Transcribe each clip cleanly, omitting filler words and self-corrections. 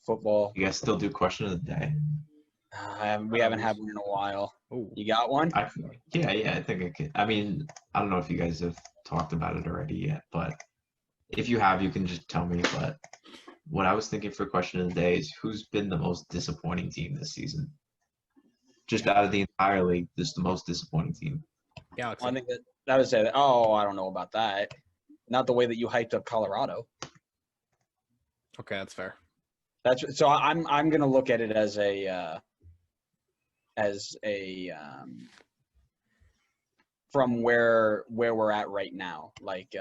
football. You guys still do question of the day? We haven't had one in a while. Oh, You got one? Yeah, I think I could. I mean, I don't know if you guys have talked about it already yet, but if you have, you can just tell me. But what I was thinking for question of the day is who's been the most disappointing team this season? Just out of the entire league, just the most disappointing team. Galaxy. I think that I would say that. Oh, I don't know about that. Not the way that you hyped up Colorado. Okay, that's fair. That's so. I'm gonna look at it as a from where we're at right now, like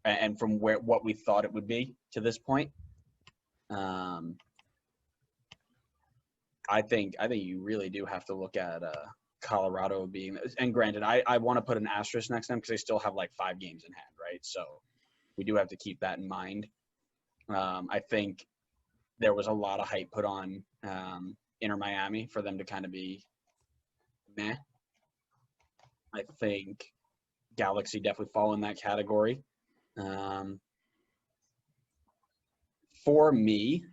and from what we thought it would be to this point. I think you really do have to look at Colorado being, and granted, I want to put an asterisk next to them because they still have like 5 games in hand, right? So we do have to keep that in mind. I think there was a lot of hype put on Inter Miami for them to kind of be meh. I think Galaxy definitely fall in that category. For me,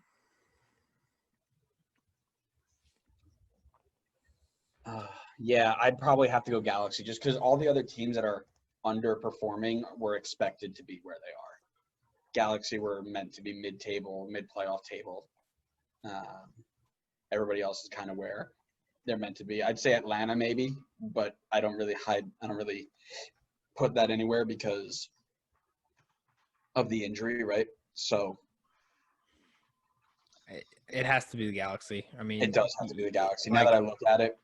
yeah, I'd probably have to go Galaxy just because all the other teams that are underperforming were expected to be where they are. Galaxy were meant to be mid-table, mid-playoff table. Everybody else is kind of where they're meant to be. I'd say Atlanta maybe, but I don't really put that anywhere because of the injury, right? So It has to be the Galaxy. I mean, it does have to be the Galaxy. Now that I look at it,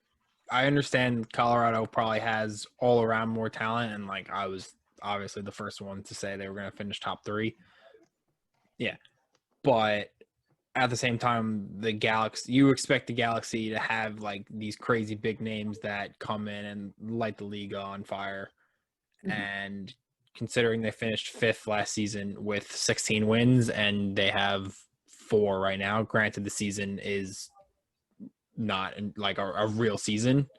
I understand Colorado probably has all around more talent, and like I was obviously the first one to say they were going to finish top 3. Yeah, but at the same time, the Galaxy, you expect the Galaxy to have like these crazy big names that come in and light the league on fire. Mm-hmm. And considering they finished 5th last season with 16 wins and they have 4 right now, granted the season is not like a real season,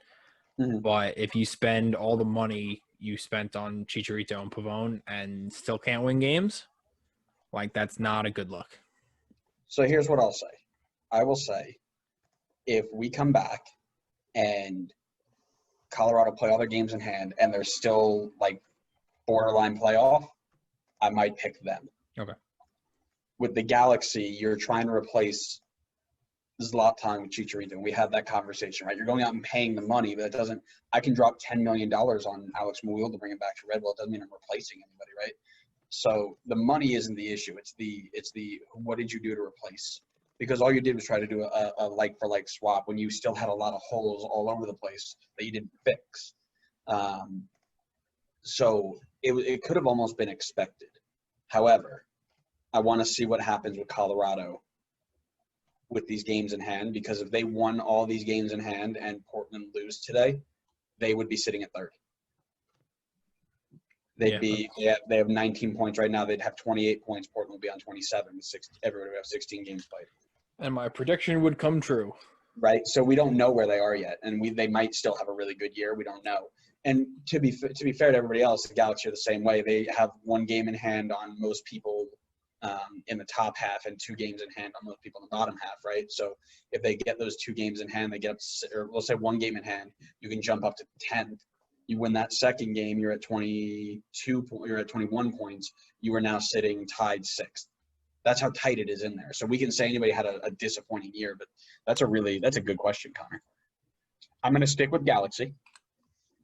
mm-hmm. but if you spend all the money you spent on Chicharito and Pavone and still can't win games, like that's not a good look. So here's what I'll say. I will say if we come back and Colorado play all their games in hand and they're still like borderline playoff, I might pick them. Okay. With the Galaxy, you're trying to replace Zlatan with Chicharito. And we had that conversation, right? You're going out and paying the money, but it doesn't – I can drop $10 million on Alex Muyl to bring him back to Red Bull. It doesn't mean I'm replacing anybody, right? So the money isn't the issue. It's the what did you do to replace? Because all you did was try to do a like-for-like swap when you still had a lot of holes all over the place that you didn't fix. So it could have almost been expected. However, I want to see what happens with Colorado with these games in hand, because if they won all these games in hand and Portland lose today, they would be sitting at 30. They have 19 points right now. They'd have 28 points. Portland would be on 27. Everybody would have 16 games played. And my prediction would come true. Right. So we don't know where they are yet, and they might still have a really good year. We don't know. And to be fair to everybody else, the Galaxy are the same way. They have 1 game in hand on most people in the top half and 2 games in hand on most people in the bottom half. Right. So if they get those 2 games in hand, they get up to, or let's say 1 game in hand, you can jump up to 10th. You win that second game, you're at 21 points. You are now sitting tied 6th. That's how tight it is in there. So we can say anybody had a disappointing year, but that's a good question, Connor. I'm going to stick with Galaxy,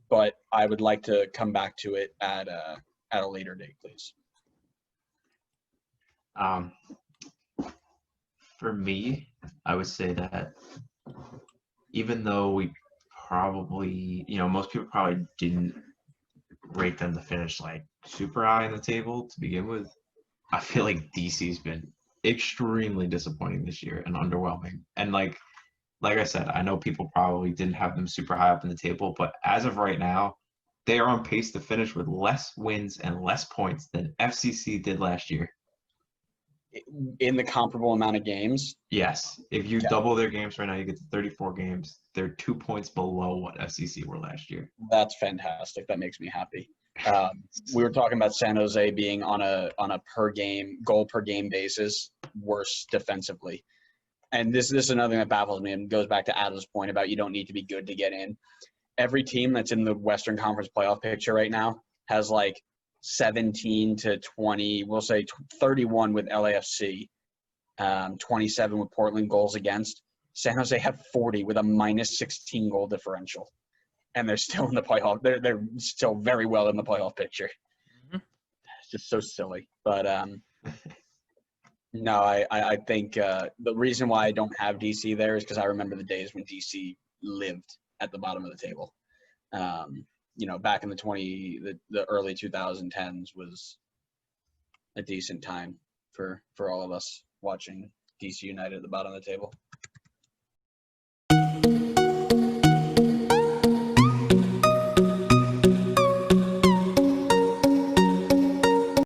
but I would like to come back to it at a later date, please. For me, I would say that even though we probably, most people probably didn't rate them to finish like super high in the table to begin with, I feel like DC's been extremely disappointing this year and underwhelming. And like I said, I know people probably didn't have them super high up in the table, but as of right now, they are on pace to finish with less wins and less points than FCC did last year. In the comparable amount of games? Yes. If you double their games right now, you get to 34 games. They're 2 points below what FCC were last year. That's fantastic. That makes me happy. We were talking about San Jose being on a goal per game basis worse defensively. and this is another thing that baffles me and goes back to Adam's point about you don't need to be good to get in. Every team that's in the Western Conference playoff picture right now has like 17 to 20, we'll say 31 with LAFC, 27 with Portland goals against. San Jose have 40 with a minus 16 goal differential, and they're still in the playoff. They're still very well in the playoff picture. Mhm. It's just so silly. But no, I think the reason why I don't have DC there is because I remember the days when DC lived at the bottom of the table. Back in the early 2010s was a decent time for all of us watching DC United at the bottom of the table.